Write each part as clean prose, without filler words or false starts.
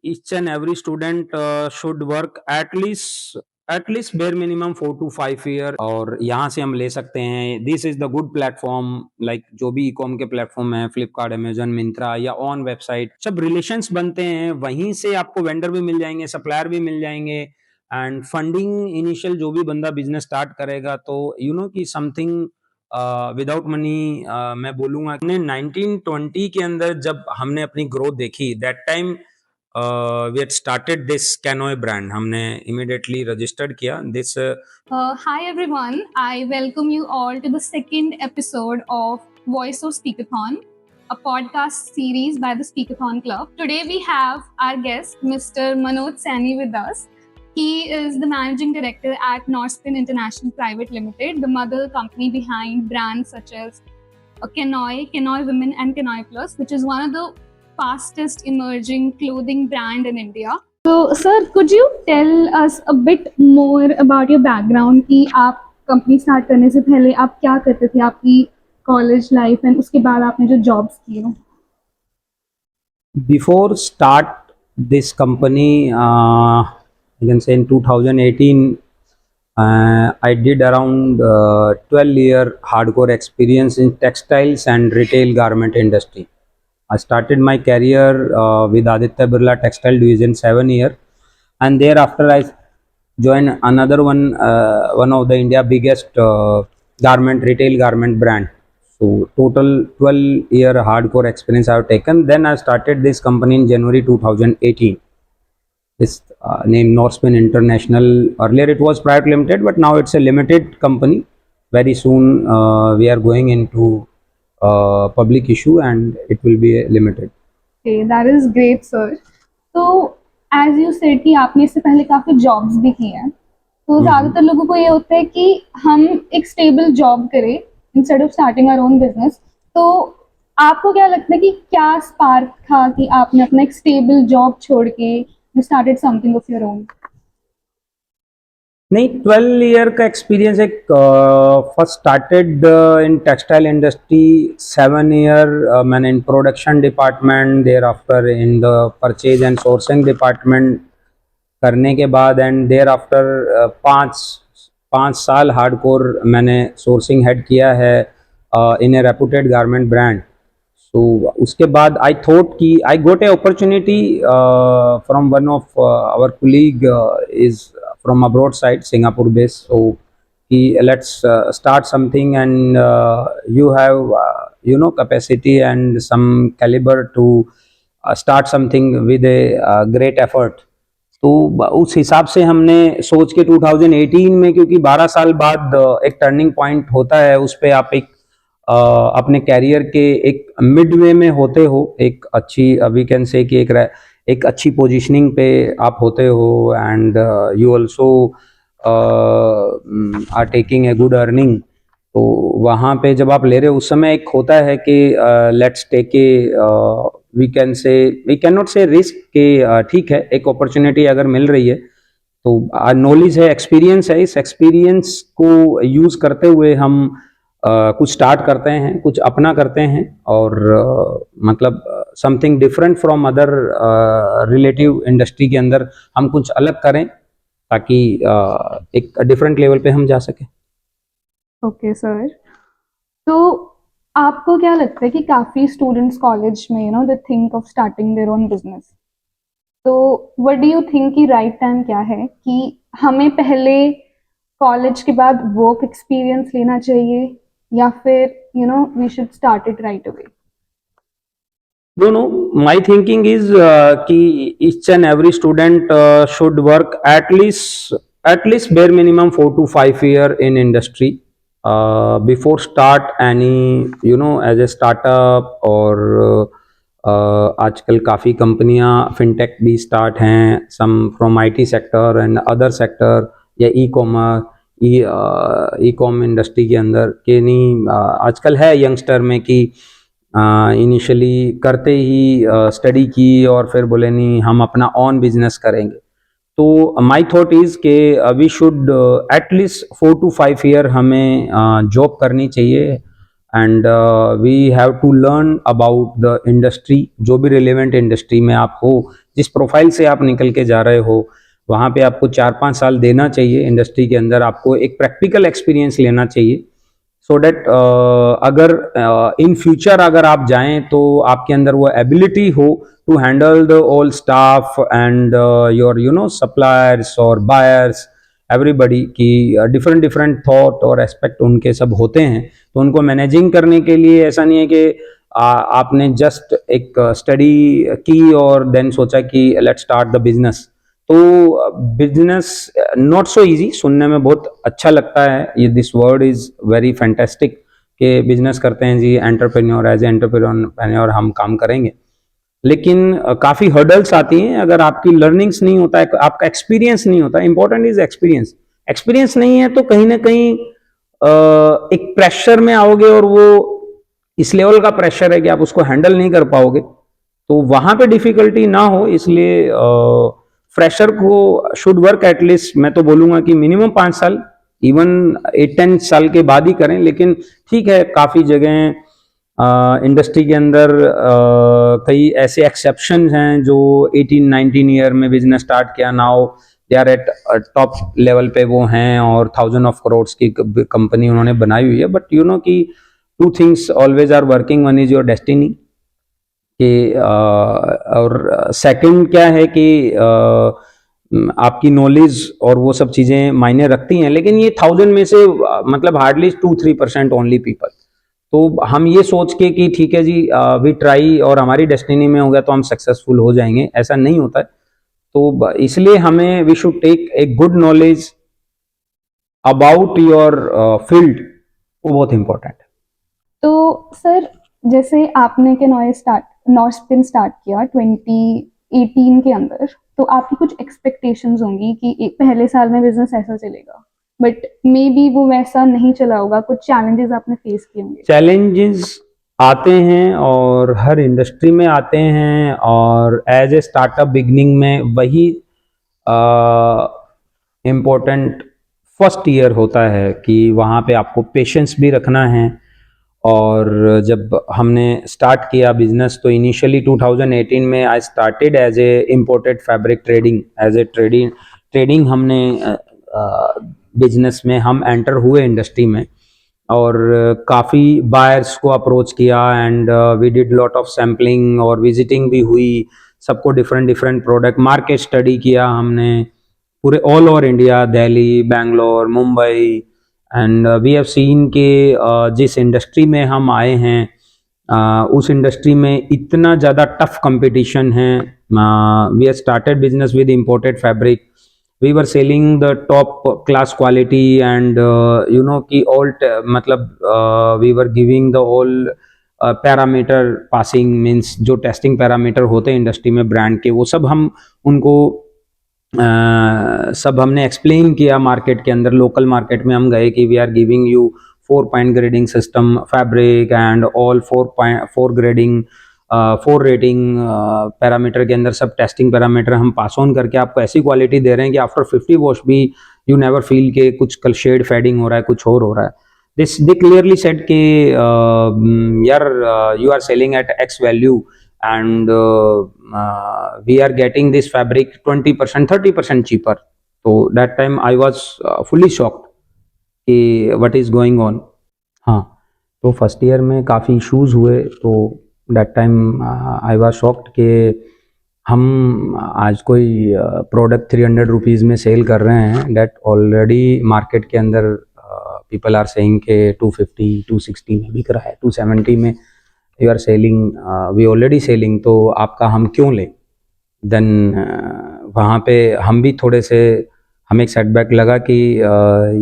each and every student should work at least bare minimum 4 to 5 year, और यहाँ से हम ले सकते हैं. This is the good platform. Like जो भी ई कॉम के प्लेटफॉर्म है, फ्लिपकार्ट, अमेजन, मिंत्रा या ऑन वेबसाइट, सब रिलेशंस बनते हैं. वहीं से आपको वेंडर भी मिल जाएंगे, सप्लायर भी मिल जाएंगे, एंड फंडिंग इनिशियल जो भी बंदा बिजनेस स्टार्ट करेगा, तो यू नो कि समथिंग विदाउट मनी. मैं बोलूंगा हमने 1920 के अंदर जब हमने अपनी ग्रोथ देखी, that time we had started this Canoe brand. हमने immediately registered किया this. Hi everyone, I welcome you all to the second episode of Voice of Speakathon, a podcast series by the Speakathon Club. Today we have our guest, Mr. Manoj Saini, with us. He is the managing director at Northspin International Private Limited, the mother company behind brands such as Canoe, Canoe Women and Canoe Plus, which is one of the fastest emerging clothing brand in India. So, sir, could you tell us a bit more about your background कि आप company start करने से पहले आप क्या करते थे, आपकी कॉलेज लाइफ एंड उसके बाद आपने जो जॉब्स की हो? Before start this company, you can say in 2018, I did around 12-year hardcore experience in textiles and retail garment industry. I started my career with Aditya Birla Textile Division 7 year, and thereafter I joined another one of the India biggest retail garment brand. So total 12-year hardcore experience I have taken. Then I started this company in January 2018. This named Northspin International. Earlier it was private limited, but now it's a limited company. Very soon we are going into public issue and it will be limited. Okay, that is great, sir. So as you said कि आपने इससे पहले काफी jobs भी की हैं, तो ज्यादातर लोगों को ये होता है कि हम एक स्टेबल जॉब करें instead of starting our own business. तो आपको क्या लगता है कि क्या स्पार्क था कि आपने अपना एक स्टेबल जॉब छोड़ के you started something of your own? नहीं, 12 ईयर का एक्सपीरियंस एक first started in textile industry 7 year. मैंने in production department, thereafter in the purchase and sourcing department करने के बाद, एंड देयर आफ्टर 5 साल हार्डकोर मैंने सोर्सिंग हेड किया है in a reputed garment brand. तो उसके बाद आई थॉट कि I got a opportunity from one of our colleague is from abroad side, Singapore based. So let's start something, and you have capacity and some caliber to start something with a great effort. तो उस हिसाब से हमने सोच के 2018 में, क्योंकि 12 साल बाद एक टर्निंग पॉइंट होता है, उस पे आप एक अपने कैरियर के एक मिडवे में होते हो, एक अच्छी वी कैन से कि एक अच्छी पोजीशनिंग पे आप होते हो, and you also are taking a good earning. तो वहाँ पे जब आप ले रहे हो, उस समय एक होता है कि let's take a we can not say risk के ठीक है, एक अपॉर्चुनिटी अगर मिल रही है तो नॉलेज है, एक्सपीरियंस है, इस एक्सपीरियंस को यूज़ करते हुए हम कुछ स्टार्ट करते हैं, कुछ अपना करते हैं, और मतलब something different from other relative industry के अंदर हम कुछ अलग करें, ताकि एक डिफरेंट लेवल पे हम जा सकें. ओके सर, तो आपको क्या लगता है कि काफ़ी स्टूडेंट्स कॉलेज में they think of starting their own business, तो व्हाट डू यू थिंक कि राइट टाइम क्या है कि हमें पहले कॉलेज के बाद वर्क एक्सपीरियंस लेना चाहिए, या फिर we should start it right away? No, my thinking is कि each and every student should work at least bare minimum 4 to 5 year in industry before start any as a startup, और आजकल काफ़ी कंपनियां fintech भी start हैं, some from IT sector and other sector, या e com industry के अंदर के नहीं. आजकल है यंगस्टर में कि इनिशियली करते ही स्टडी की और फिर बोले नहीं हम अपना ऑन बिजनेस करेंगे. तो माय थॉट इज़ के we should at least 4 to 5 year हमें जॉब करनी चाहिए, and we have to learn about the industry, जो भी रिलेवेंट इंडस्ट्री में आप हो, जिस प्रोफाइल से आप निकल के जा रहे हो, वहाँ पे आपको 4-5 साल देना चाहिए इंडस्ट्री के अंदर, आपको एक प्रैक्टिकल एक्सपीरियंस लेना चाहिए, सो डैट अगर इन फ्यूचर अगर आप जाएं तो आपके अंदर वो एबिलिटी हो to handle the all staff and your suppliers और बायर्स, एवरीबडी की डिफरेंट डिफरेंट थॉट और एस्पेक्ट उनके सब होते हैं, तो उनको मैनेजिंग करने के लिए ऐसा नहीं है कि आपने जस्ट एक स्टडी की और देन सोचा कि लेट्स स्टार्ट द बिजनेस। तो बिजनेस नॉट सो इजी, सुनने में बहुत अच्छा लगता है, ये this word is very fantastic कि बिजनेस करते हैं जी, एंटरप्रेन्योर, एज एंटरप्रेन्योर हम काम करेंगे, लेकिन काफ़ी हर्डल्स आती हैं अगर आपकी लर्निंग्स नहीं होता है, आपका एक्सपीरियंस नहीं होता है। इंपॉर्टेंट इज एक्सपीरियंस, एक्सपीरियंस नहीं है तो कहीं ना कहीं एक प्रेशर में आओगे और वो इस लेवल का प्रेशर है कि आप उसको हैंडल नहीं कर पाओगे, तो वहां पे डिफिकल्टी ना हो, इसलिए फ्रेशर को शुड वर्क एटलीस्ट, मैं तो बोलूंगा कि मिनिमम 5 साल, इवन 8-10 साल के बाद ही करें, लेकिन ठीक है, काफ़ी जगह इंडस्ट्री के अंदर कई ऐसे एक्सेप्शन हैं जो 18-19 ईयर में बिजनेस स्टार्ट किया, now they are at top level पे वो हैं और 1000 ऑफ करोड़ की कंपनी उन्होंने बनाई हुई है। बट यू नो कि 2 things always are working, one is your destiny कि और सेकंड क्या है कि आपकी नॉलेज और वो सब चीज़ें मायने रखती हैं, लेकिन ये 1000 में से मतलब हार्डली 2-3% ओनली पीपल। तो हम ये सोच के कि ठीक है जी वी ट्राई और हमारी डेस्टिनी में हो गया तो हम सक्सेसफुल हो जाएंगे, ऐसा नहीं होता है। तो इसलिए हमें we should take a good knowledge about your field, वो बहुत इंपॉर्टेंट है। तो सर, जैसे आपने के नॉर्थ स्पिन स्टार्ट किया 2018 के अंदर, तो आपकी कुछ एक्सपेक्टेशंस होंगी कि पहले साल में बिजनेस ऐसा चलेगा, बट मे बी वो वैसा नहीं चला होगा, कुछ चैलेंजेस आपने फेस किए होंगे। चैलेंजेस आते हैं और हर इंडस्ट्री में आते हैं, और एज ए स्टार्टअप बिगनिंग में वही इम्पोर्टेंट फर्स्ट ईयर होता है कि वहाँ पे आपको पेशेंस भी रखना है। और जब हमने स्टार्ट किया बिजनेस तो इनिशियली 2018 में I started as a imported fabric trading, as a trading हमने बिजनेस में हम एंटर हुए इंडस्ट्री में, और काफ़ी बायर्स को अप्रोच किया and we did lot of sampling और विजिटिंग भी हुई, सबको different different product market study किया हमने पूरे all over India, Delhi, Bangalore, Mumbai, and we have seen के जिस इंडस्ट्री में हम आए हैं उस इंडस्ट्री में इतना ज़्यादा टफ कंपटीशन है। We have started business with imported fabric, we were selling the top class quality and you know कि ऑल मतलब we were giving the all parameter passing, means जो टेस्टिंग पैरामीटर होते हैं industry में brand के, वो सब हम उनको सब हमने एक्सप्लेन किया मार्केट के अंदर। लोकल मार्केट में हम गए कि we are giving you 4 point grading system fabric and all 4 grading 4 rating parameter के अंदर सब टेस्टिंग पैरामीटर हम पास ऑन करके आपको ऐसी क्वालिटी दे रहे हैं कि आफ्टर 50 वॉश भी यू नेवर फील के कुछ कल शेड फेडिंग हो रहा है, कुछ और हो रहा है। दिस दे क्लियरली सेड कि यार you are selling at X value and we are getting this fabric 20%, 30% cheaper. So that time I was fully shocked कि what is going on. हाँ, तो फर्स्ट ईयर में काफ़ी इश्यूज हुए, तो that time I was shocked कि हम आज कोई प्रोडक्ट 300 रुपीज़ में सेल कर रहे हैं, that ऑलरेडी मार्केट के अंदर पीपल आर सेइंग के 250, 260 में बिक रहा है, 270 में you are selling, we already selling, तो आपका हम क्यों लें। देन वहाँ पे हम भी थोड़े से हमें एक सेटबैक लगा कि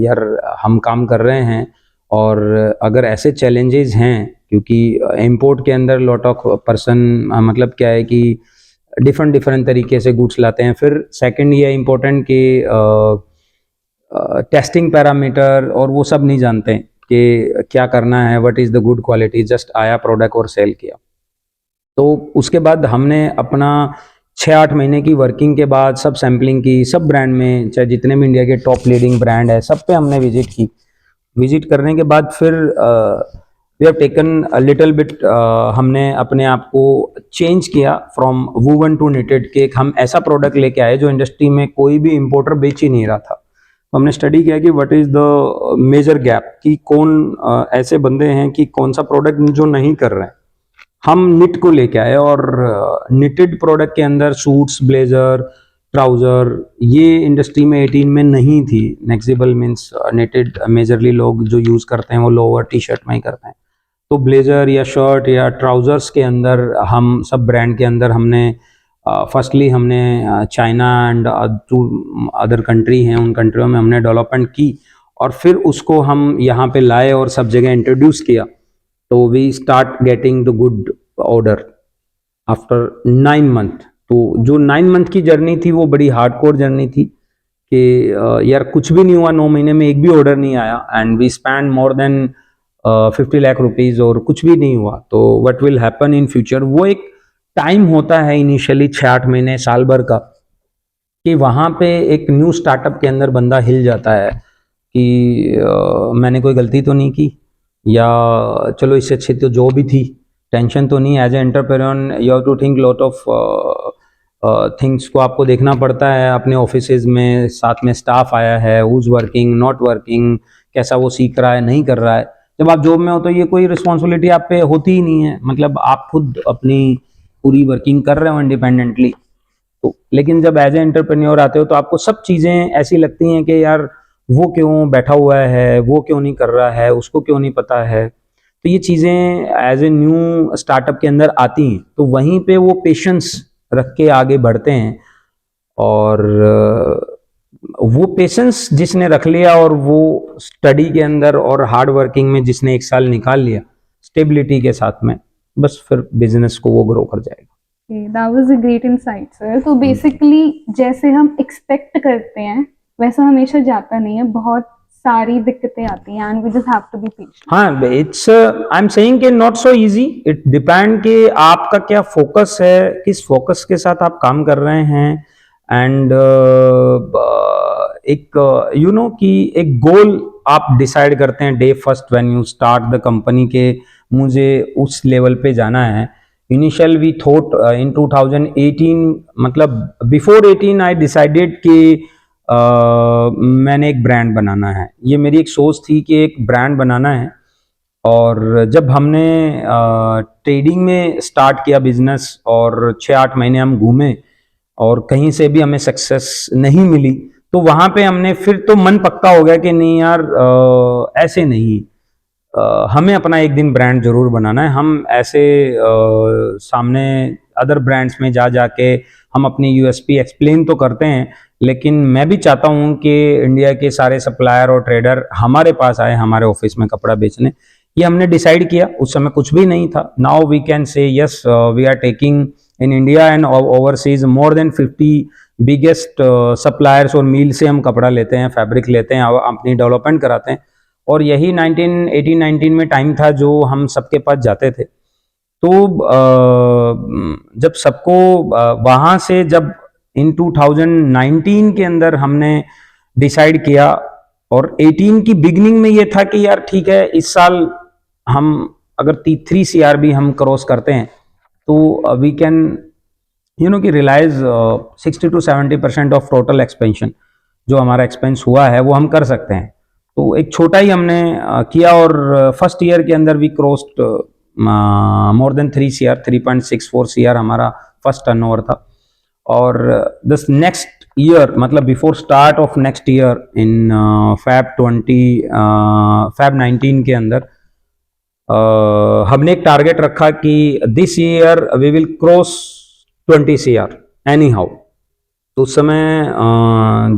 यार हम काम कर रहे हैं और अगर ऐसे चैलेंजेस हैं, क्योंकि इंपोर्ट के अंदर लॉट ऑफ पर्सन मतलब क्या है कि डिफरेंट तरीके से गुड्स लाते हैं। फिर सेकंड ये इम्पोर्टेंट कि टेस्टिंग पैरामीटर और वो सब नहीं जानते हैं कि क्या करना है, what is the good quality, just आया प्रोडक्ट और सेल किया। तो उसके बाद हमने अपना 6-8 महीने की वर्किंग के बाद सब सैम्पलिंग की, सब ब्रांड में, चाहे जितने भी इंडिया के टॉप लीडिंग ब्रांड है सब पे हमने विजिट की। विजिट करने के बाद फिर we have taken a little bit, हमने अपने आप को चेंज किया फ्रॉम वूवन टू निटेड के एक हम ऐसा प्रोडक्ट लेके आए जो इंडस्ट्री में कोई भी इंपोर्टर बेच ही नहीं रहा था। तो हमने स्टडी किया कि what is the major gap, कि कौन ऐसे बंदे हैं कि कौन सा प्रोडक्ट जो नहीं कर रहे हैं। हम निट को लेके आए और निटेड प्रोडक्ट के अंदर सूट्स, ब्लेजर, ट्राउजर, ये इंडस्ट्री में 18 में नहीं थी। नेक्सिबल मीन्स निटेड मेजरली लोग जो यूज़ करते हैं वो लोअर टी शर्ट में ही करते हैं। तो ब्लेजर या शर्ट या ट्राउजर्स के अंदर हम सब ब्रांड के अंदर हमने फर्स्टली हमने China and two other country हैं, उन कंट्रियों में हमने डेवलपमेंट की और फिर उसको हम यहाँ पे लाए और सब जगह इंट्रोड्यूस किया। तो we start getting the good order after 9 month. तो जो 9 मंथ की जर्नी थी वो बड़ी हार्डकोर जर्नी थी कि यार कुछ भी नहीं हुआ, 9 महीने में एक भी ऑर्डर नहीं आया and we spend more than 50 lakh rupees और कुछ भी नहीं हुआ। तो what will happen in future, वो एक टाइम होता है इनिशियली 6-8 महीने साल भर का, कि वहाँ पे एक न्यू स्टार्टअप के अंदर बंदा हिल जाता है कि मैंने कोई गलती तो नहीं की, या चलो इससे अच्छी तो जो भी थी, टेंशन तो नहीं। As a entrepreneur you have to think lot of things को आपको देखना पड़ता है। अपने ऑफिसेज में साथ में स्टाफ आया है, हुज वर्किंग, नॉट वर्किंग, कैसा वो सीख रहा है, नहीं कर रहा है। जब आप जॉब में हो तो ये कोई रिस्पॉन्सिबिलिटी आप पे होती ही नहीं है, मतलब आप खुद अपनी पूरी वर्किंग कर रहे हो इंडिपेंडेंटली। तो लेकिन जब एज ए एंटरप्रेन्योर आते हो तो आपको सब चीज़ें ऐसी लगती हैं कि यार वो क्यों बैठा हुआ है, वो क्यों नहीं कर रहा है, उसको क्यों नहीं पता है। तो ये चीज़ें एज ए न्यू स्टार्टअप के अंदर आती हैं, तो वहीं पे वो पेशेंस रख के आगे बढ़ते हैं। और वो पेशेंस जिसने रख लिया और वो स्टडी के अंदर और हार्ड वर्किंग में जिसने 1 साल निकाल लिया स्टेबिलिटी के साथ में, बस फिर बिजनेस को वो ग्रो कर जाएगा। That was a great insight, sir. तो बेसिकली जैसे हम एक्सपेक्ट करते हैं वैसा हमेशा जाता नहीं है, बहुत सारी दिक्कतें आती हैं and we just have to be patient. हाँ, इट्स आई एम सेइंग कि not so easy, it depend कि आपका क्या फोकस है, किस फोकस के साथ आप काम कर रहे हैं। एंड एक यू नो कि एक गोल आप डिसाइड करते हैं day first when you start the company के मुझे उस लेवल पे जाना है। इनिशियल वी थॉट इन 2018, मतलब बिफोर 18 आई डिसाइडेड कि मैंने एक ब्रांड बनाना है। ये मेरी एक सोच थी कि एक ब्रांड बनाना है। और जब हमने ट्रेडिंग में स्टार्ट किया बिजनेस और 6-8 महीने हम घूमे और कहीं से भी हमें सक्सेस नहीं मिली, तो वहाँ पे हमने फिर तो मन पक्का हो गया कि नहीं यार ऐसे नहीं, हमें अपना एक दिन ब्रांड जरूर बनाना है। हम ऐसे सामने अदर ब्रांड्स में जा जाके हम अपनी यूएसपी एक्सप्लेन तो करते हैं, लेकिन मैं भी चाहता हूं कि इंडिया के सारे सप्लायर और ट्रेडर हमारे पास आए हमारे ऑफिस में कपड़ा बेचने। ये हमने डिसाइड किया, उस समय कुछ भी नहीं था। Now we can say yes we are taking in India and overseas more than 50 biggest suppliers और मिल से हम कपड़ा लेते हैं, फैब्रिक लेते हैं, अपनी डेवलपमेंट कराते हैं। और यही 1918-19 में टाइम था जो हम सबके पास जाते थे। तो जब सबको वहाँ से जब इन 2019 के अंदर हमने डिसाइड किया, और 18 की बिगनिंग में ये था कि यार ठीक है इस साल हम अगर 3 CR भी हम क्रॉस करते हैं तो वी कैन यू नो कि realise 60 to 70% of total expansion जो हमारा एक्सपेंस हुआ है वो हम कर सकते हैं। तो एक छोटा ही हमने किया और फर्स्ट ईयर के अंदर we crossed more than 3 CR, 3.64 CR हमारा फर्स्ट टर्नओवर था। और दिस नेक्स्ट ईयर, मतलब before start of next year in Feb 19 के अंदर हमने एक टारगेट रखा कि this year we will cross 20 CR anyhow. तो उस समय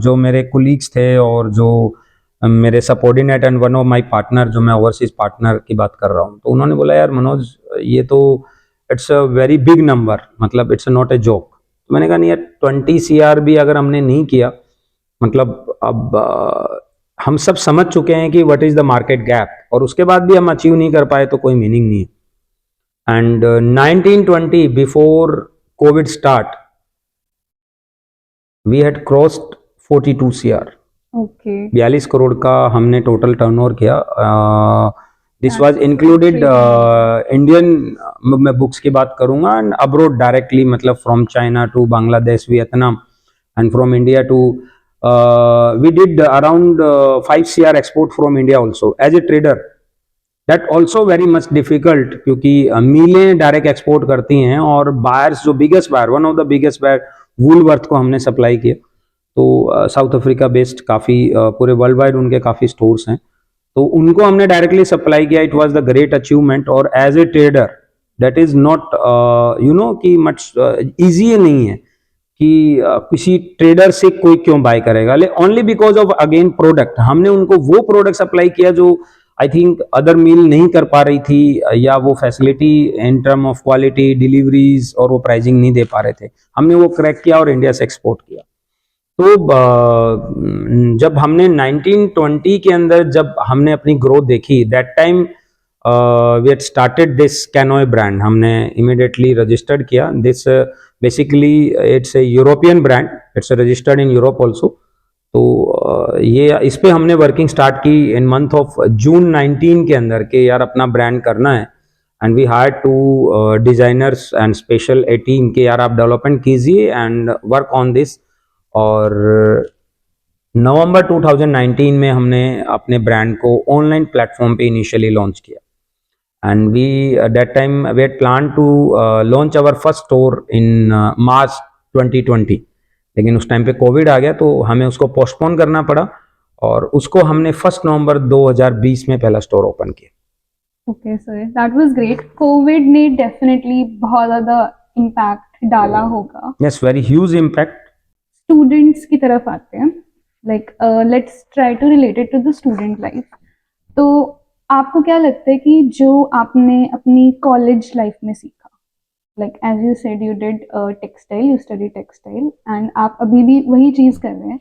जो मेरे कुलीग्स थे और जो मेरे subordinate and one of my partner, जो मैं ओवरसीज पार्टनर की बात कर रहा हूँ, तो उन्होंने बोला यार मनोज ये तो it's a very big number, मतलब इट्स नॉट ए जोक। तो मैंने कहा नहीं यार 20 CR भी अगर हमने नहीं किया, मतलब अब हम सब समझ चुके हैं कि what is the market gap, और उसके बाद भी हम अचीव नहीं कर पाए तो कोई मीनिंग नहीं है। And 1920 before Covid start we had crossed 42 CR। Okay. 42 crore का हमने टोटल टर्नओवर किया। दिस वाज इंक्लूडेड इंडियन, मैं बुक्स की बात करूंगा, एंड अब्रोड डायरेक्टली, मतलब from China to Bangladesh, Vietnam, and from India to we did around 5 CR export from India also as a trader. That also very much difficult, क्योंकि मीलें direct export करती हैं, और buyers जो biggest buyer, one of the biggest buyer Woolworth को हमने supply किया। तो south Africa based काफ़ी पूरे वर्ल्ड वाइड उनके काफ़ी स्टोर्स हैं, तो उनको हमने डायरेक्टली सप्लाई किया। It was the great achievement. और as a trader that is not कि मच ईजी नहीं है कि किसी ट्रेडर से कोई क्यों बाय करेगा, only because of again product. हमने उनको वो प्रोडक्ट सप्लाई किया जो आई थिंक अदर मील नहीं कर पा रही थी, या वो facility in term of quality, deliveries और वो प्राइसिंग नहीं दे पा रहे थे। हमने वो क्रैक किया और इंडिया से एक्सपोर्ट किया। तो जब हमने 1920 के अंदर जब हमने अपनी ग्रोथ देखी, that time we had started this canoe brand. हमने इमीडिएटली रजिस्टर्ड किया this. Basically it's a European brand, it's registered in Europe also. तो ये इस पे हमने वर्किंग स्टार्ट की इन मंथ ऑफ जून 19 के अंदर, के यार अपना ब्रांड करना है। And we hire to designers and special a team के यार आप डेवलपमेंट कीजिए एंड वर्क ऑन दिस। और नवंबर 2019 में हमने अपने ब्रांड को ऑनलाइन प्लेटफॉर्म पे इनिशियली लॉन्च किया। And we that time we had plan to launch our first store in March 2020, लेकिन उस टाइम पे कोविड आ गया तो हमें उसको पोस्टपोन करना पड़ा, और उसको हमने 1 नवंबर 2020 में पहला स्टोर ओपन किया। Okay sir, that was great. Covid ने डेफिनेटली बहुत ज़्यादा इम्पैक्ट डाला होगा। Yes, very huge impact. Students की तरफ आते हैं, like let's try to relate it to the student life. तो आपको क्या लगता है कि जो आपने अपनी कॉलेज लाइफ में सीखा, like as you said you did textile, you study textile, and आप अभी भी वही चीज़ कर रहे हैं,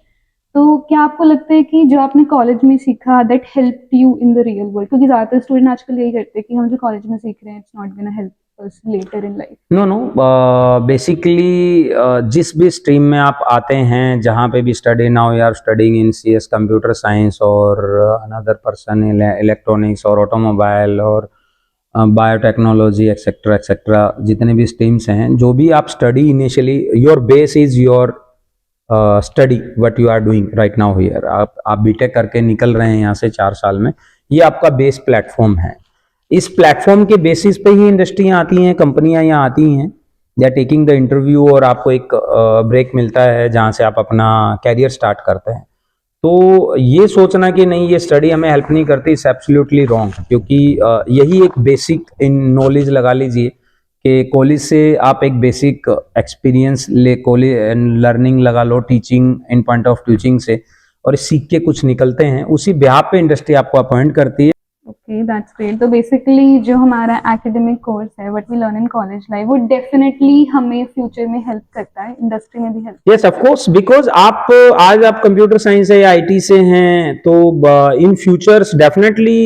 तो क्या आपको लगता है कि जो आपने कॉलेज में सीखा that help you in the real world? क्योंकि ज़्यादातर स्टूडेंट आजकल यही करते हैं कि हम जो कॉलेज में सीख रहे हैं it's not gonna help us later in life. No, basically जिस भी स्ट्रीम में आप आते हैं, जहाँ पे भी study, now you are studying in CS computer science, और अनदर पर्सन इलेक्ट्रॉनिक्स और ऑटोमोबाइल और बायोटेक्नोलॉजी एक्सेट्रा एक्सेट्रा, जितने भी स्ट्रीम्स हैं, जो भी आप study initially, your base is your study what you are doing right now here. आप बीटेक करके निकल रहे हैं यहाँ से 4 साल में, ये आपका बेस प्लेटफॉर्म है। इस प्लेटफॉर्म के बेसिस पे ही इंडस्ट्रियाँ आती हैं, कंपनियां यहाँ आती हैं, या टेकिंग द इंटरव्यू, और आपको एक ब्रेक मिलता है जहाँ से आप अपना कैरियर स्टार्ट करते हैं। तो ये सोचना कि नहीं ये स्टडी हमें हेल्प नहीं करती, इट्स एब्सोल्युटली रॉन्ग, क्योंकि यही एक बेसिक इन नॉलेज लगा लीजिए कि कॉलेज से आप एक बेसिक एक्सपीरियंस ले, कॉलेज लर्निंग लगा लो, teaching in point of teaching से, और सीख के कुछ निकलते हैं, उसी बिहाफ पे इंडस्ट्री आपको अपॉइंट करती है। Okay, that's great. तो बेसिकली जो हमारा एकेडमिक कोर्स है, what we learn in college life, वो डेफिनेटली हमें फ्यूचर में हेल्प करता है, इंडस्ट्री में भी help. Yes, of course, because आज आप कंप्यूटर साइंस है या IT से हैं, तो इन futures definitely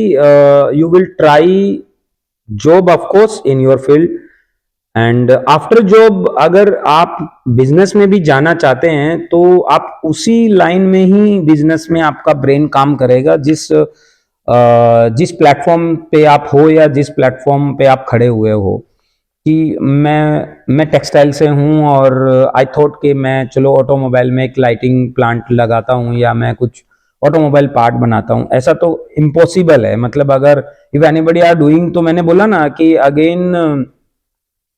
you will try job of course in your field, and after job अगर आप बिजनेस में भी जाना चाहते हैं तो आप उसी लाइन में ही बिजनेस में आपका ब्रेन काम करेगा, जिस प्लेटफॉर्म पे आप हो या जिस प्लेटफॉर्म पे आप खड़े हुए हो। कि मैं टेक्सटाइल से हूँ और आई थॉट कि मैं चलो ऑटोमोबाइल में एक लाइटिंग प्लांट लगाता हूँ, या मैं कुछ ऑटोमोबाइल पार्ट बनाता हूँ, ऐसा तो इम्पॉसिबल है। मतलब अगर इफ एनीबडी आर डूइंग, तो मैंने बोला ना कि अगेन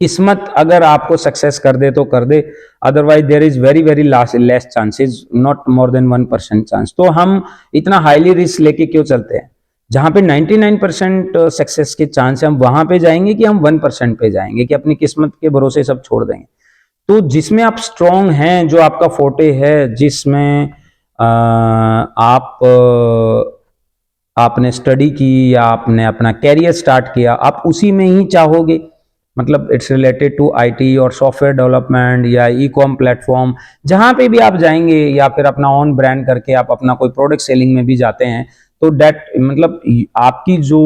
किस्मत अगर आपको सक्सेस कर दे तो कर दे, otherwise there is very very less chances, not more than 1% chance. तो हम इतना हाईली रिस्क लेके क्यों चलते हैं? जहां पे 99% सक्सेस के चांस है, हम वहां पे जाएंगे कि हम 1% पे जाएंगे, कि अपनी किस्मत के भरोसे सब छोड़ देंगे? तो जिसमें आप स्ट्रांग हैं, जो आपका फोटे है, जिसमें आपने स्टडी की या आपने अपना कैरियर स्टार्ट किया, आप उसी में ही चाहोगे। मतलब इट्स रिलेटेड टू IT और सॉफ्टवेयर डेवलपमेंट या ई-कॉम प्लेटफॉर्म, जहां पे भी आप जाएंगे, या फिर अपना ऑन ब्रांड करके आप अपना कोई प्रोडक्ट सेलिंग में भी जाते हैं, तो डेट मतलब आपकी जो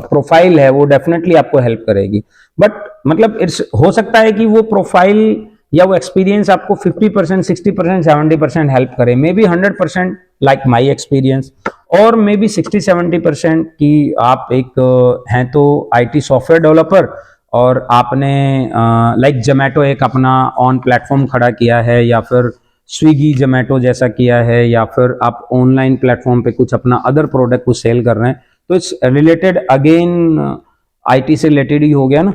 प्रोफाइल है वो डेफिनेटली आपको हेल्प करेगी। बट मतलब इट्स हो सकता है कि वो प्रोफाइल या वो एक्सपीरियंस आपको 50%, 60%, 70% हेल्प करे, may be 100% like my experience, और मे बी 60-70% की आप एक हैं तो आईटी सॉफ्टवेयर डेवलपर, और आपने लाइक जोमेटो एक अपना ऑन प्लेटफॉर्म खड़ा किया है, या फिर स्विगी जोमेटो जैसा किया है, या फिर आप ऑनलाइन प्लेटफॉर्म पे कुछ अपना अदर प्रोडक्ट को सेल कर रहे हैं, तो इट्स रिलेटेड अगेन आईटी से रिलेटेड ही हो गया ना।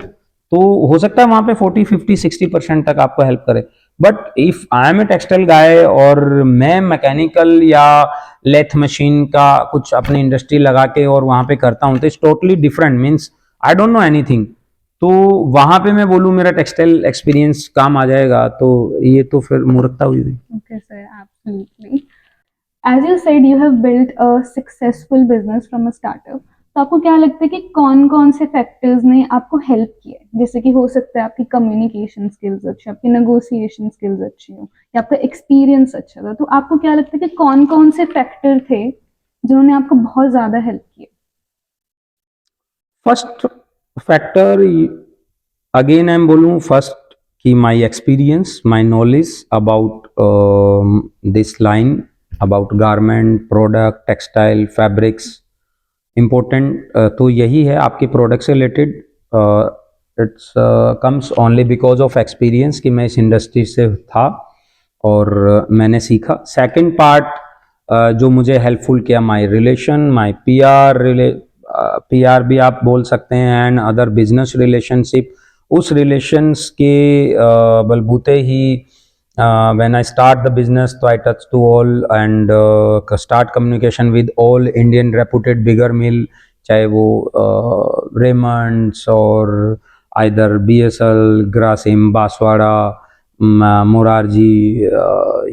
तो हो सकता है वहां पे 40-50-60% तक आपको हेल्प करे। But if I am a textile guy और मैं मैकेनिकल या लेथ मशीन का कुछ अपनी इंडस्ट्री लगा के और वहां पे करता हूं, तो it's totally different, means I don't know anything. तो वहां पे मैं बोलूं मेरा टेक्सटाइल एक्सपीरियंस काम आ जाएगा, तो ये तो फिर मूर्खता हुई हुई। Okay, sir, absolutely. As you said, you have built a successful business from a startup. तो आपको क्या लगता है कि कौन कौन से फैक्टर्स ने आपको हेल्प किया है? जैसे कि हो सकता है आपकी कम्युनिकेशन स्किल्स अच्छी, आपकी नेगोशिएशन स्किल्स अच्छी हो, या आपका एक्सपीरियंस अच्छा था। तो आपको क्या लगता है कि कौन कौन से फैक्टर थे जिन्होंने आपको बहुत ज्यादा हेल्प किया? First factor, again I am बोलूँ फर्स्ट, कि my experience, my knowledge about this line, about garment, product, textile, fabrics, important तो यही है आपके प्रोडक्ट से related. It's comes only because of experience कि मैं इस इंडस्ट्री से था और मैंने सीखा। सेकंड पार्ट जो मुझे हेल्पफुल किया, माय रिलेशन, माय पीआर भी आप बोल सकते हैं, एंड अदर बिजनेस रिलेशनशिप। उस रिलेशंस के बलबूते ही when I start the business, so I touch to all and start communication with all Indian reputed bigger mill, चाहे वो रेमंड्स और either BSL, Grasim, Banswara, Morarji,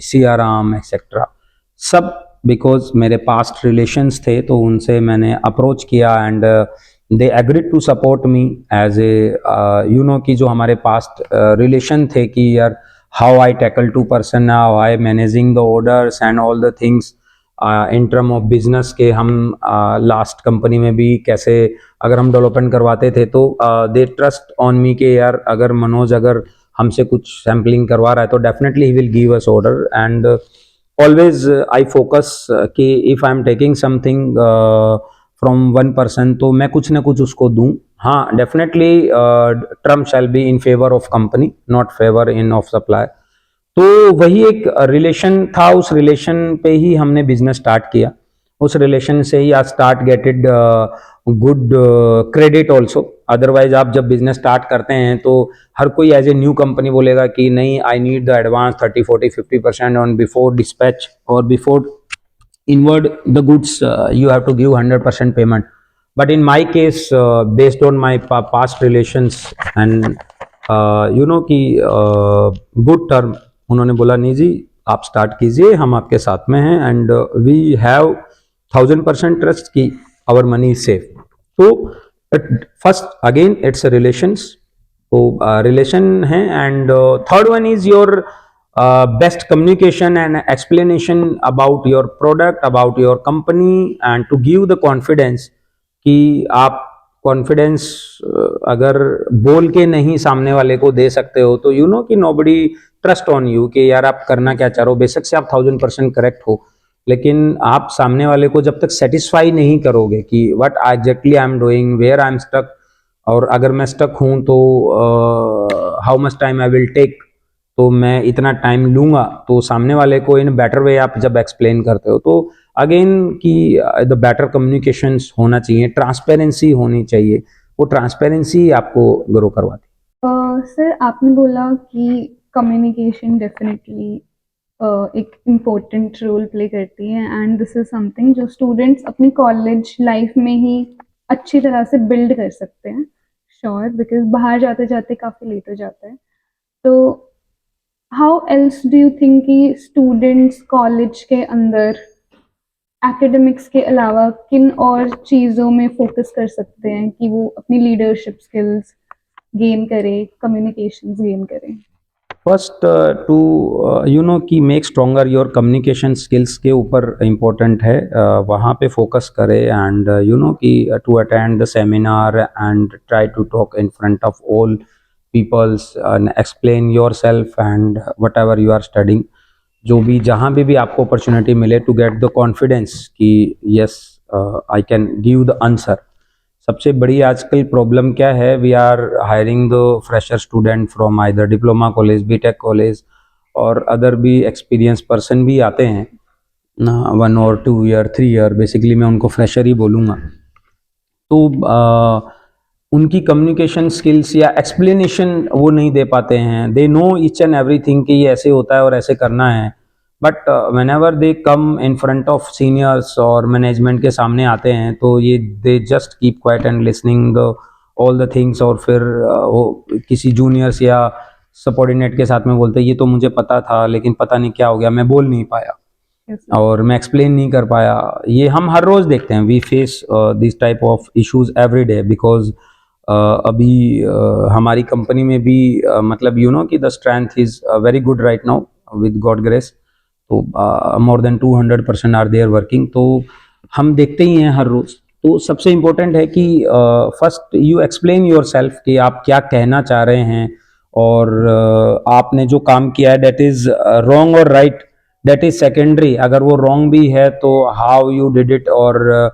Siyaram etcetera, सब बिकॉज मेरे पास्ट रिलेशंस थे, तो उनसे मैंने अप्रोच किया and they agreed to support me as a you know, कि जो हमारे पास्ट रिलेशन थे कि यार how I tackle 2 person, how I managing the orders and all the things in term of business के हम लास्ट कंपनी में भी कैसे अगर हम डेवलपमेंट करवाते थे, तो दे ट्रस्ट ऑन मी के यार अगर मनोज अगर हमसे कुछ सैम्पलिंग करवा रहा है तो definitely he will give us order. And always I focus कि if I am taking something from 1 person, तो मैं कुछ ना कुछ उसको दूं। हाँ, definitely term shall be in favour of company, not favour in of supply. तो वही एक रिलेशन था, उस रिलेशन पे ही हमने बिजनेस स्टार्ट किया, उस रिलेशन से ही आज start gated good credit also. Otherwise आप जब बिजनेस स्टार्ट करते हैं तो हर कोई एज ए न्यू कंपनी बोलेगा कि नहीं, I need the advance 30-40-50% on before dispatch और before inward the goods, you have to give 100% payment. But in my case, based on my past relations and you know कि good term, उन्होंने बोला नहीं जी आप start कीजिए, हम आपके साथ में हैं, एंड वी हैव 1000% ट्रस्ट कि आवर मनी इज सेफ। तो फर्स्ट अगेन इट्स रिलेशंस, तो रिलेशन है। And third one is your best communication and explanation about your product, about your company, and to give the confidence कि आप confidence अगर बोल के नहीं सामने वाले को दे सकते हो, तो यू नो कि नोबडी ट्रस्ट ऑन यू कि यार आप करना क्या चाह रहे हो। बेशक से आप 1000% करेक्ट हो, लेकिन आप सामने वाले को जब तक सेटिस्फाई नहीं करोगे कि what exactly I am doing, where I am stuck, और अगर मैं स्टक हूं तो how much time I will take, तो मैं इतना टाइम लूंगा, तो सामने वाले को इन बेटर वे आप जब एक्सप्लेन करते हो, तो अगेन कि द बेटर कम्युनिकेशंस होना चाहिए, ट्रांसपेरेंसी होनी चाहिए, वो ट्रांसपेरेंसी आपको ग्रो करवाती है। सर, आपने बोला कि कम्युनिकेशन डेफिनेटली एक इम्पोर्टेंट रोल प्ले करती है, एंड दिस इज समथिंग जो स्टूडेंट्स अपनी कॉलेज लाइफ में ही अच्छी तरह से बिल्ड कर सकते हैं, श्योर, बिकॉज बाहर जाते जाते काफ़ी लेट हो जाता है। तो how else do you think कि स्टूडेंट्स कॉलेज के अंदर एकेडमिक्स के अलावा किन और चीज़ों में फोकस कर सकते हैं कि वो अपनी लीडरशिप स्किल्स गेन करें, कम्युनिकेशंस गेन करें? फर्स्ट टू यू नो कि make stronger your communication skills के ऊपर इम्पोर्टेंट है, वहाँ पे फोकस करें। एंड यू नो कि to attend the seminar and try to talk in front of all peoples and explain yourself and whatever you are studying, जो भी जहाँ भी आपको अपॉर्चुनिटी मिले टू गेट द कॉन्फिडेंस कि yes I can give the answer. सबसे बड़ी आजकल प्रॉब्लम क्या है, we are hiring the fresher student from either diploma college, BTech college और अदर भी एक्सपीरियंस पर्सन भी आते हैं ना, 1 और 2 ईयर 3 ईयर, बेसिकली मैं उनको फ्रेशर ही बोलूँगा। तो उनकी कम्युनिकेशन स्किल्स या एक्सप्लेनेशन वो नहीं दे पाते हैं। They know each and everything कि ये ऐसे होता है और ऐसे करना है, but when ever they come in front of seniors और मैनेजमेंट के सामने आते हैं तो ये they just keep quiet and listening the all the things, और फिर वो किसी जूनियर्स या सबऑर्डिनेट के साथ में बोलते हैं ये तो मुझे पता था लेकिन पता नहीं क्या हो गया, मैं बोल नहीं पाया और मैं एक्सप्लेन नहीं कर पाया। ये हम हर रोज देखते हैं, we face this type of issues every day, because अभी हमारी कंपनी में भी मतलब यू नो कि the strength is very good right now with God grace. तो more than 200% are there working, तो हम देखते ही हैं हर रोज। तो सबसे इम्पोर्टेंट है कि first you explain your self कि आप क्या कहना चाह रहे हैं, और आपने जो काम किया है दैट इज रॉन्ग और राइट, दैट इज सेकेंडरी। अगर वो रॉन्ग भी है तो हाउ यू डिड इट, और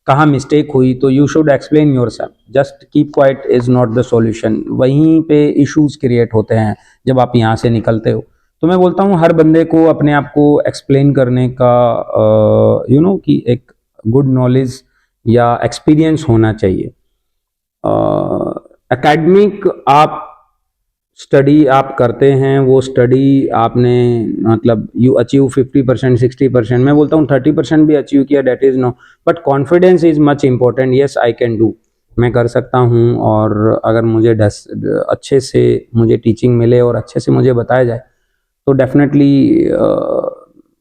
कहाँ मिस्टेक हुई, तो you should explain your self. Just keep quiet is not the solution, वहीं पे इश्यूज क्रिएट होते हैं जब आप यहाँ से निकलते हो। तो मैं बोलता हूँ हर बंदे को अपने आप को एक्सप्लेन करने का यू नो कि एक गुड नॉलेज या एक्सपीरियंस होना चाहिए। एकेडमिक आप स्टडी आप करते हैं, वो स्टडी आपने मतलब यू अचीव 50% 60%, मैं बोलता हूँ 30% भी अचीव किया, that is no, but confidence is much important. Yes I can do, मैं कर सकता हूँ, और अगर मुझे अच्छे से मुझे टीचिंग मिले और अच्छे से मुझे बताया जाए तो definitely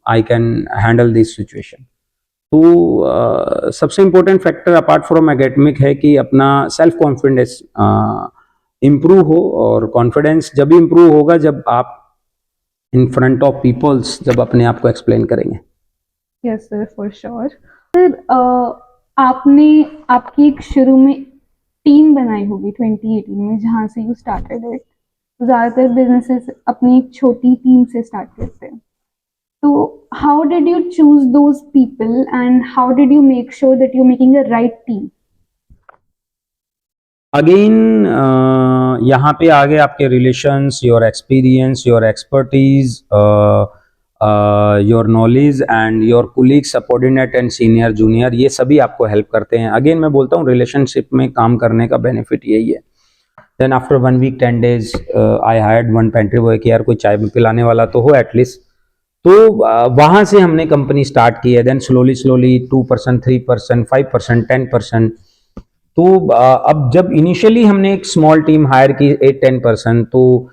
I can handle this situation. तो सबसे important factor apart from academic है कि अपना सेल्फ कॉन्फिडेंस इम्प्रूव हो, और कॉन्फिडेंस जब भी इम्प्रूव होगा जब आप इन फ्रंट ऑफ पीपल्स जब अपने आप को एक्सप्लेन करेंगे। Yes sir, for sure. Sir, आपने आपकी एक शुरू में टीम बनाई होगी 2018 में जहाँ से यू स्टार्टेड इट। ज़्यादातर बिजनेसेस अपनी एक छोटी टीम से स्टार्ट करते हैं, तो how did you choose those people and how did you make sure that you making the right team? Again यहाँ पे आगे आपके relations, your experience, your expertise, your knowledge and your colleague, subordinate and senior junior, ये सभी आपको help करते हैं। Again मैं बोलता हूँ रिलेशनशिप में काम करने का बेनिफिट यही है। Then after 1 week 10 days I hired 1 pantry boy कि यार कोई चाय पिलाने वाला तो हो एटलीस्ट। तो वहाँ से हमने कंपनी स्टार्ट की है। Then slowly 2%, 3%, 5%, 10%। तो अब जब इनिशियली हमने एक स्मॉल टीम हायर की 8-10%, तो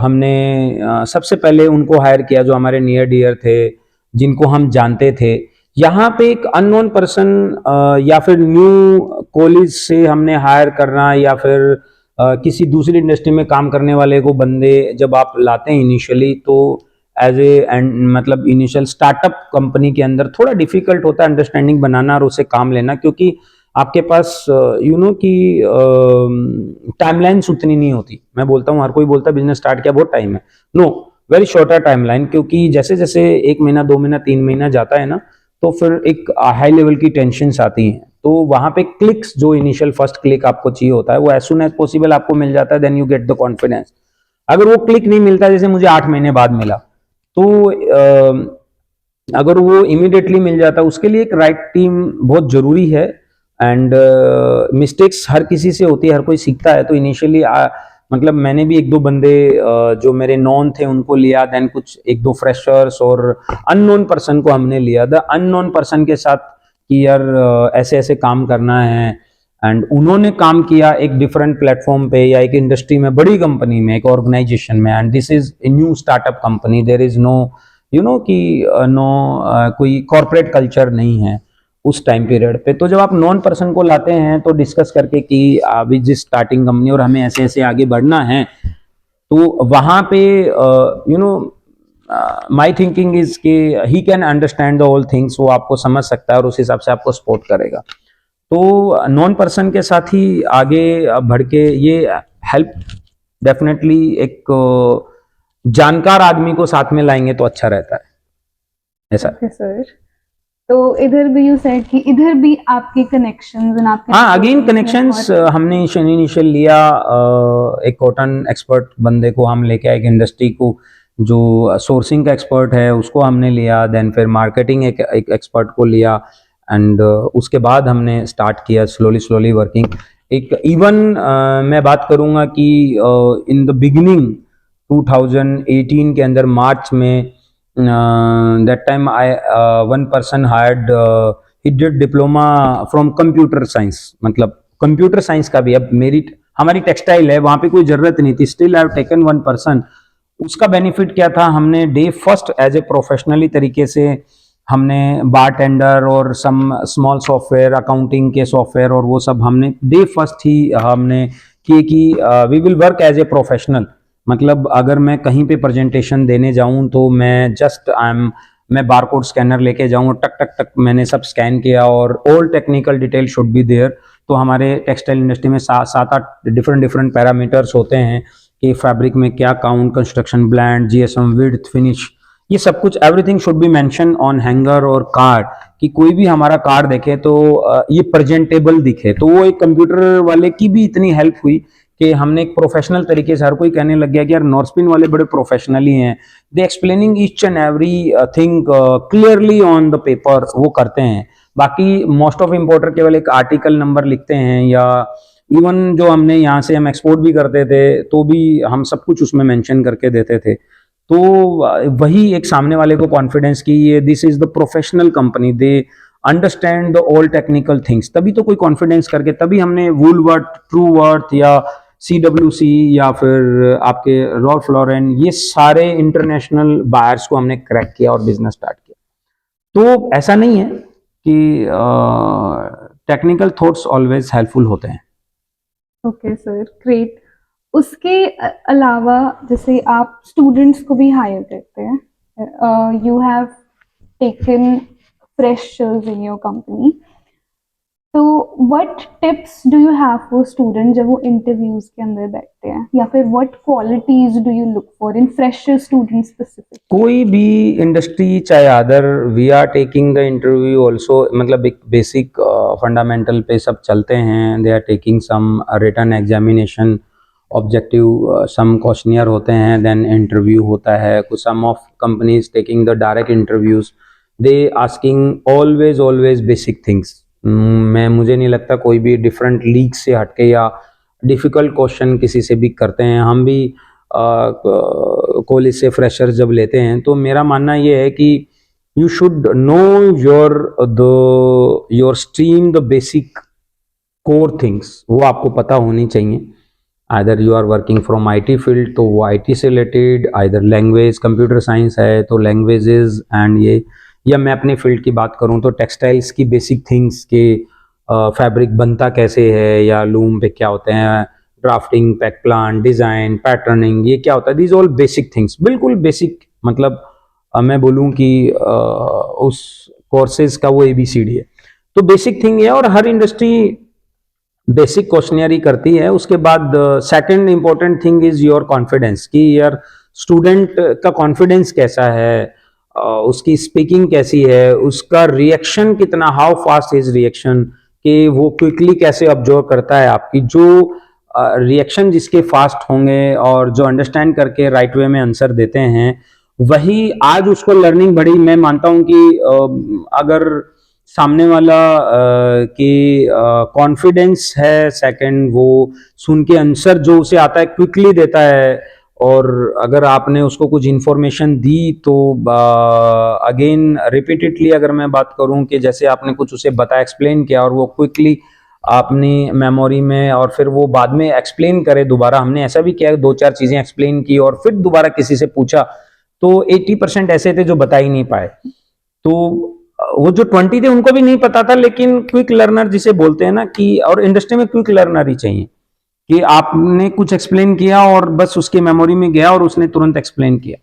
हमने सबसे पहले उनको हायर किया जो हमारे नियर डियर थे, जिनको हम जानते थे। यहाँ पे एक अननोन पर्सन या फिर न्यू कॉलेज से हमने हायर करना, या फिर किसी दूसरी इंडस्ट्री में काम करने वाले को बंदे जब आप लाते हैं इनिशियली, तो एज ए मतलब इनिशियल स्टार्टअप कंपनी के अंदर थोड़ा डिफिकल्ट होता है अंडरस्टैंडिंग बनाना और उसे काम लेना, क्योंकि आपके पास यू नो कि टाइमलाइंस उतनी नहीं होती। मैं बोलता हूँ हर कोई बोलता है बिजनेस स्टार्ट किया बहुत टाइम है, नो, वेरी शॉर्टर टाइमलाइन, क्योंकि जैसे जैसे 1 महीना 2 महीना 3 महीना जाता है ना, तो फिर एक हाई लेवल की टेंशन आती हैं। तो वहां पे क्लिक्स, जो इनिशियल फर्स्ट क्लिक आपको चाहिए होता है, वो एज सुन एज पॉसिबल आपको मिल जाता है, then you get the confidence. अगर वो क्लिक नहीं मिलता, जैसे मुझे 8 महीने बाद मिला, तो अगर वो इमीडिएटली मिल जाता, उसके लिए एक राइट टीम बहुत जरूरी है। एंड मिस्टेक्स हर किसी से होती है, हर कोई सीखता है। तो इनिशियली मतलब मैंने भी 1-2 बंदे जो मेरे नॉन थे उनको लिया, देन कुछ 1-2 फ्रेशर्स और अननोन पर्सन को हमने लिया। द अननोन पर्सन के साथ कि यार ऐसे ऐसे काम करना है, एंड उन्होंने काम किया एक डिफरेंट प्लेटफॉर्म पे या एक इंडस्ट्री में, बड़ी कंपनी में, एक ऑर्गेनाइजेशन में, and this is a new startup company, there is no you know कि नो कोई कॉर्पोरेट कल्चर नहीं है उस टाइम पीरियड पे। तो जब आप नॉन पर्सन को लाते हैं तो डिस्कस करके कि अभी जिस स्टार्टिंग कंपनी और हमें ऐसे ऐसे आगे बढ़ना है, तो वहां पे you know my thinking is कि he can understand the all things, वो आपको समझ सकता है और उस हिसाब से आपको सपोर्ट करेगा। तो नॉन पर्सन के साथ ही आगे बढ़ के ये हेल्प डेफिनेटली एक जानकार आदमी को साथ में लाएंगे तो अच्छा रहता है, ऐसा। ओके सर, तो इधर भी यू सेड कि इधर भी आपके कनेक्शंस एंड आपके हाँ, अगेन networking कनेक्शंस में बहुत- हमने इनिशियल लिया, एक कॉटन एक्सपर्ट बंदे को हम लेके आए, एक इंडस्ट्री को जो सोर्सिंग का एक्सपर्ट है उसको हमने लिया, देन फिर मार्केटिंग एक एक्सपर्ट को लिया, एंड उसके बाद हमने स्टार्ट किया स्लोली स्लोली वर्किंग। एक इवन मैं बात करूँगा कि इन द बिगिनिंग 2018 के अंदर मार्च में, that time one person hired, he did diploma from computer science, मतलब कंप्यूटर साइंस का भी, अब मेरी हमारी टेक्सटाइल है वहां पे कोई जरूरत नहीं थी, still I have taken one person. उसका बेनिफिट क्या था, हमने day first as a professionally तरीके से हमने बार टेंडर और सम स्मॉल सॉफ्टवेयर, अकाउंटिंग के सॉफ्टवेयर और वो सब हमने डे फर्स्ट ही हमने किए कि we will work as a professional. मतलब अगर मैं कहीं पे प्रेजेंटेशन देने जाऊं तो मैं बारकोड स्कैनर लेके जाऊं, टक टक टक मैंने सब स्कैन किया और all technical detail should be there. तो हमारे टेक्सटाइल इंडस्ट्री में सात आठ डिफरेंट पैरामीटर्स होते हैं कि फैब्रिक में क्या count, construction blend, GSM, width, finish, ये सब कुछ everything should be mention on hanger और कार्ड, कि कोई भी हमारा कार्ड देखे तो ये प्रेजेंटेबल दिखे। तो वो एक कंप्यूटर वाले की भी इतनी हेल्प हुई कि हमने एक प्रोफेशनल तरीके से, हर कोई कहने लग गया कि यार नॉर्सपिन वाले बड़े प्रोफेशनल ही हैं, they explaining each and every thing clearly on the paper, वो करते हैं। बाकी मोस्ट ऑफ इम्पोर्टर केवल एक आर्टिकल नंबर लिखते हैं, या इवन जो हमने यहाँ से हम एक्सपोर्ट भी करते थे तो भी हम सब कुछ उसमें मेंशन करके देते थे। तो वही एक सामने वाले को कॉन्फिडेंस की ये this is the professional company, they understand the all technical things, तभी तो कोई कॉन्फिडेंस करके, तभी हमने वूलवर्थ, ट्रू वर्थ या CWC या फिर आपके रॉल्फ लॉरेन, ये सारे इंटरनेशनल बायर्स को हमने क्रैक किया और बिजनेस स्टार्ट किया। तो ऐसा नहीं है कि टेक्निकल थॉट्स ऑलवेज हेल्पफुल होते हैं। Okay sir, great. उसके अलावा जैसे आप स्टूडेंट्स को भी हायर करते हैं, you have taken freshers in your company, तो what tips do you have for student जब वो इंटरव्यूज के अंदर बैठते हैं, या फिर what qualities do you look for in fresher student specific? कोई भी इंडस्ट्री, चाहे other, we are taking the interview also, मतलब एक बेसिक फंडामेंटल पे सब चलते हैं, they are taking some written examination, objective some questionnaire होते हैं, देन इंटरव्यू होता है। कुछ some of companies taking the direct interviews, they asking always basic things. मुझे नहीं लगता कोई भी डिफरेंट लीग से हटके या डिफिकल्ट क्वेश्चन किसी से भी करते हैं। हम भी कॉलेज से फ्रेशर्स जब लेते हैं तो मेरा मानना ये है कि you should know your stream, the basic core things, वो आपको पता होनी चाहिए। Either you are working from IT field तो वो IT से related, either language, computer science है तो लैंग्वेजेस एंड ये, या मैं अपने फील्ड की बात करूं तो टेक्सटाइल्स की बेसिक थिंग्स के फैब्रिक बनता कैसे है, या लूम पे क्या होते हैं, drafting, pack plan, design, patterning, ये क्या होता है, दीज ऑल बेसिक थिंग्स, बिल्कुल बेसिक। मतलब मैं बोलूं कि उस कोर्सेज का वो ABCD है, तो बेसिक थिंग है। और हर इंडस्ट्री बेसिक क्वेश्चनियर ही करती है। उसके बाद second important thing is your confidence, कि यार स्टूडेंट का कॉन्फिडेंस कैसा है, उसकी स्पीकिंग कैसी है, उसका रिएक्शन कितना, हाउ फास्ट इज रिएक्शन, कि वो क्विकली कैसे ऑब्जर्व करता है आपकी। जो रिएक्शन जिसके फास्ट होंगे और जो अंडरस्टैंड करके राइट वे में आंसर देते हैं, वही आज उसको लर्निंग बढ़ी। मैं मानता हूं कि अगर सामने वाला की कॉन्फिडेंस है, सेकंड वो सुन के आंसर जो उसे आता है क्विकली देता है, और अगर आपने उसको कुछ इन्फॉर्मेशन दी तो अगेन रिपीटेडली अगर मैं बात करूं कि जैसे आपने कुछ उसे बताया, एक्सप्लेन किया, और वो क्विकली अपनी मेमोरी में, और फिर वो बाद में एक्सप्लेन करे दोबारा। हमने ऐसा भी किया, 2-4 चीजें एक्सप्लेन की और फिर दोबारा किसी से पूछा, तो 80% ऐसे थे जो बता ही नहीं पाए। तो वो जो 20 थे उनको भी नहीं पता था, लेकिन क्विक लर्नर जिसे बोलते हैं ना, कि और इंडस्ट्री में क्विक लर्नर ही चाहिए, कि आपने कुछ एक्सप्लेन किया और बस उसके मेमोरी में गया और उसने तुरंत एक्सप्लेन किया।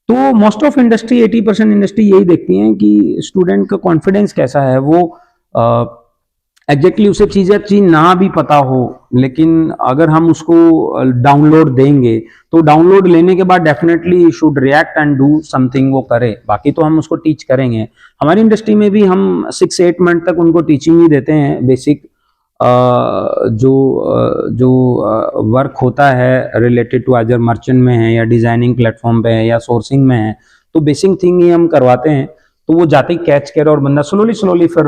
तो मोस्ट ऑफ इंडस्ट्री, 80% इंडस्ट्री यही देखती है कि स्टूडेंट का कॉन्फिडेंस कैसा है, वो एग्जैक्टली उसे चीज़ ना भी पता हो, लेकिन अगर हम उसको डाउनलोड देंगे तो डाउनलोड लेने के बाद definitely should react and do something, वो करे। बाकी तो हम उसको टीच करेंगे। हमारी इंडस्ट्री में भी हम 6-8 मंथ तक उनको टीचिंग ही देते हैं। बेसिक जो वर्क होता है रिलेटेड टू एज मर्चेंट में है या डिजाइनिंग प्लेटफॉर्म पे है या सोर्सिंग में है, तो बेसिक थिंग ही हम करवाते हैं। तो वो जाते ही कैच करे और बंदा स्लोली फिर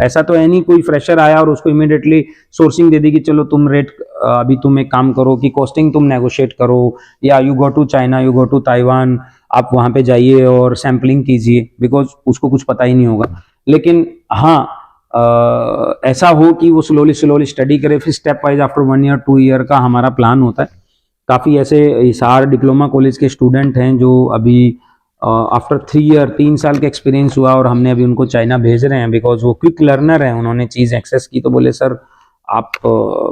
ऐसा तो है नहीं कोई फ्रेशर आया और उसको इमीडिएटली सोर्सिंग दे दी कि चलो तुम रेट, अभी तुम एक काम करो कि कॉस्टिंग तुम नेगोशिएट करो, या you go to China, you go to Taiwan, आप वहां पे जाइए और सैम्पलिंग कीजिए, बिकॉज उसको कुछ पता ही नहीं होगा। लेकिन हाँ, ऐसा हो कि वो स्लोली स्टडी करे, फिर step wise after 1 year 2 year का हमारा प्लान होता है। काफ़ी ऐसे हिसार डिप्लोमा कॉलेज के स्टूडेंट हैं जो अभी आफ्टर 3 साल का एक्सपीरियंस हुआ और हमने अभी उनको चाइना भेज रहे हैं, बिकॉज वो क्विक लर्नर हैं, उन्होंने चीज़ एक्सेस की तो बोले सर आप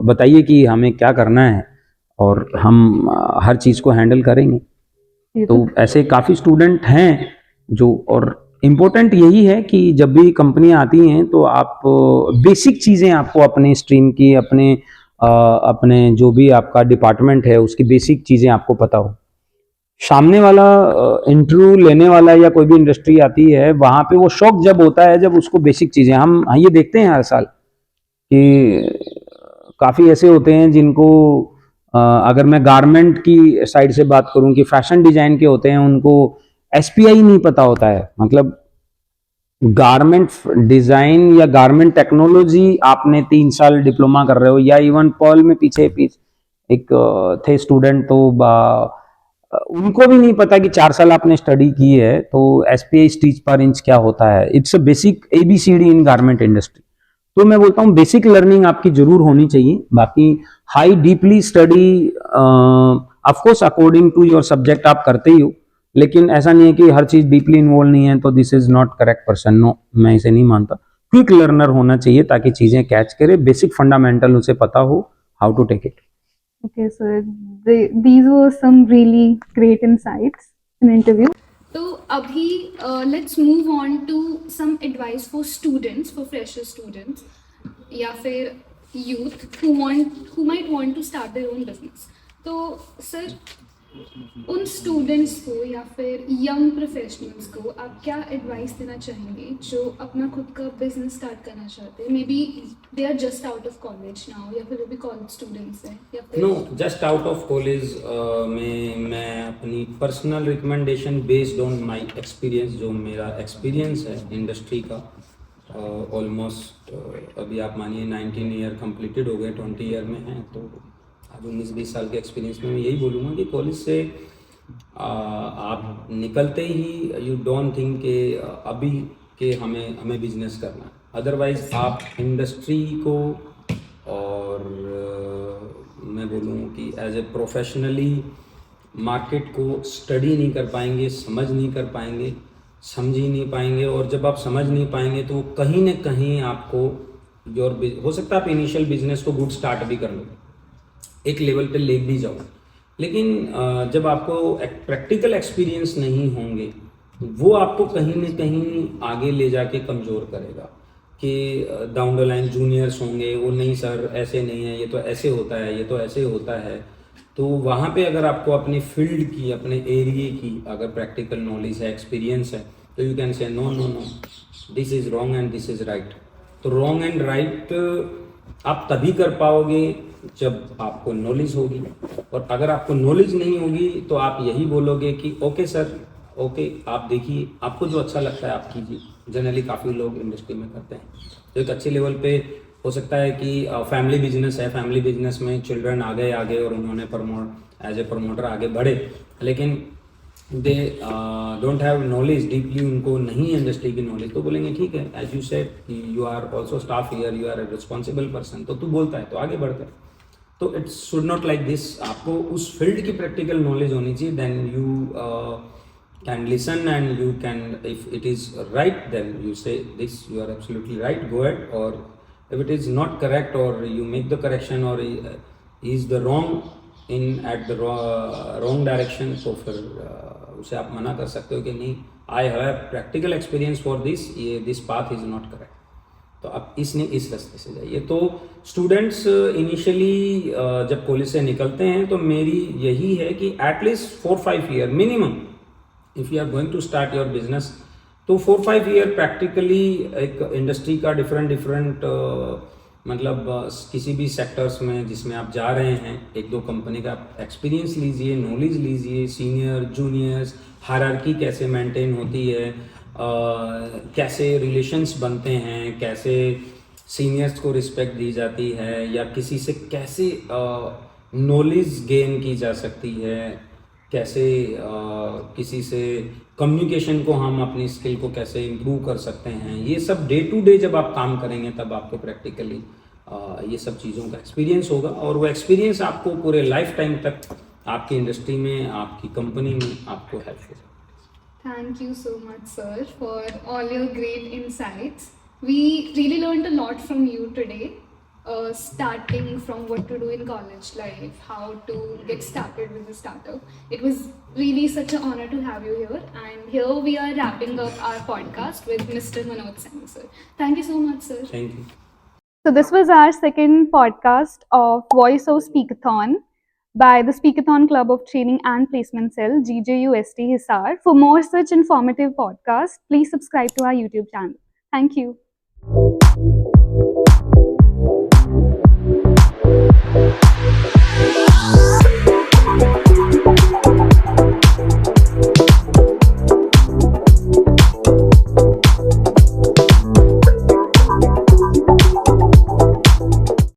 बताइए कि हमें क्या करना है और हम हर चीज़ को हैंडल करेंगे। तो ऐसे काफ़ी स्टूडेंट हैं जो, और इम्पोर्टेंट यही है कि जब भी कंपनियां आती हैं तो आप बेसिक चीज़ें आपको अपने स्ट्रीम की, अपने जो भी आपका डिपार्टमेंट है उसकी बेसिक चीज़ें आपको पता हो। सामने वाला इंटरव्यू लेने वाला या कोई भी इंडस्ट्री आती है वहां पे वो शौक जब होता है जब उसको बेसिक चीज़ें, हम ये देखते हैं हर साल कि काफ़ी ऐसे होते हैं जिनको अगर मैं गारमेंट की साइड से बात करूं कि फैशन डिजाइन के होते हैं, उनको एसपीआई नहीं पता होता है। मतलब गारमेंट डिजाइन या गारमेंट टेक्नोलॉजी आपने 3 साल डिप्लोमा कर रहे हो, या इवन पर्ल में पीछे एक थे स्टूडेंट, तो उनको भी नहीं पता कि 4 साल आपने स्टडी की है तो एसपीआई स्टिच पर इंच क्या होता है। It's a basic ABCD in garment industry. तो मैं बोलता हूँ बेसिक लर्निंग आपकी जरूर होनी चाहिए। बाकी high deeply study of course according to your subject आप करते ही हो, लेकिन ऐसा नहीं है कि हर चीज डीपली इन्वॉल्व नहीं है तो this is not correct person. No, मैं इसे नहीं मानता। क्विक लर्नर होना चाहिए ताकि चीजें कैच करे, बेसिक फंडामेंटल उसे पता हो how to take it. Okay, so these were some really great insights in interview. तो अभी let's move on to some advice for students, for fresher students या फिर youth who might want to start their own business. तो sir उन students को या फिर young professionals को आप क्या एडवाइस देना चाहेंगे जो अपना खुद का बिजनेस स्टार्ट करना चाहते हैं? Maybe they are just out of college now, या फिर वो भी कॉलेज स्टूडेंट्स हैं, या फिर no, just out of college में मैं अपनी personal recommendation based on my experience, जो मेरा एक्सपीरियंस है इंडस्ट्री का, ऑलमोस्ट अभी आप मानिए 19 ईयर कंप्लीटेड हो गए, 20 ईयर में हैं, तो आज 19-20 साल के एक्सपीरियंस में मैं यही बोलूँगा कि कॉलेज से आप निकलते ही यू डोंट थिंक कि अभी के हमें बिजनेस करना है। अदरवाइज आप इंडस्ट्री को, और मैं बोलूँ कि एज ए प्रोफेशनली मार्केट को स्टडी नहीं कर पाएंगे, समझ नहीं कर पाएंगे, समझ ही नहीं पाएंगे। और जब आप समझ नहीं पाएंगे तो कहीं ना कहीं आपको हो सकता है आप इनिशियल बिजनेस को गुड स्टार्ट भी कर लो, एक लेवल पे ले भी जाओ, लेकिन जब आपको प्रैक्टिकल एक्सपीरियंस नहीं होंगे वो आपको कहीं ना कहीं आगे ले जाके कमज़ोर करेगा। कि डाउन द लाइन जूनियर्स होंगे, वो नहीं सर ऐसे नहीं है, ये तो ऐसे होता है, ये तो ऐसे होता है। तो वहाँ पे अगर आपको अपनी फील्ड की, अपने एरिए की अगर प्रैक्टिकल नॉलेज है, एक्सपीरियंस है, तो you can say no no no, this is wrong and this is right. तो रॉन्ग एंड राइट आप तभी कर पाओगे जब आपको नॉलेज होगी, और अगर आपको नॉलेज नहीं होगी तो आप यही बोलोगे कि ओके सर, ओके आप देखिए, आपको जो अच्छा लगता है आप कीजिए। जनरली काफ़ी लोग इंडस्ट्री में करते हैं। तो एक अच्छे लेवल पे हो सकता है कि फैमिली बिजनेस है, फैमिली बिजनेस में चिल्ड्रन आ गए आगे और उन्होंने एज ए प्रमोटर आगे बढ़े, लेकिन they don't have knowledge deeply, उनको नहीं है इंडस्ट्री की नॉलेज, तो बोलेंगे ठीक है, as you said you are also staff here, you are a responsible person, तो तू बोलता है तो आगे बढ़ते हैं। तो it's should not like this. आपको उस फील्ड की प्रैक्टिकल नॉलेज होनी चाहिए, then you can listen and you can, if it is right then you say this, you are absolutely right, go ahead, or if it is not correct or you make the correction, or is the wrong in at the wrong direction, तो फिर उसे आप मना कर सकते हो कि नहीं, I have practical experience for this, this path is not correct। तो आप इसने इस रास्ते से जाइए। तो स्टूडेंट्स इनिशियली जब कॉलेज से निकलते हैं तो मेरी यही है कि at least 4-5 year minimum, if you are going to start your business, तो 4-5 ईयर प्रैक्टिकली एक इंडस्ट्री का डिफरेंट मतलब किसी भी सेक्टर्स में जिसमें आप जा रहे हैं, एक दो कंपनी का एक्सपीरियंस लीजिए, नॉलेज लीजिए, सीनियर जूनियर्स हायरार्की कैसे मेंटेन होती है, कैसे रिलेशंस बनते हैं, कैसे सीनियर्स को रिस्पेक्ट दी जाती है, या किसी से कैसे नॉलेज गेन की जा सकती है, कैसे किसी से कम्युनिकेशन को हम अपनी स्किल को कैसे इम्प्रूव कर सकते हैं, ये सब डे टू डे जब आप काम करेंगे तब आपको प्रैक्टिकली ये सब चीज़ों का एक्सपीरियंस होगा, और वो एक्सपीरियंस आपको पूरे लाइफ टाइम तक आपकी इंडस्ट्री में, आपकी कंपनी में आपको हेल्प होगा। Thank you so much, sir, for all your great insights. We really learned a lot from you today, starting from what to do in college life, how to get started with a startup. It was really such an honor to have you here. And here we are wrapping up our podcast with Mr. Manoj Singh, sir. Thank you so much, sir. Thank you. So this was our second podcast of Voice of Speakathon by the Speakathon Club of Training and Placement Cell, GJUST Hisar. For more such informative podcasts, please subscribe to our YouTube channel. Thank you.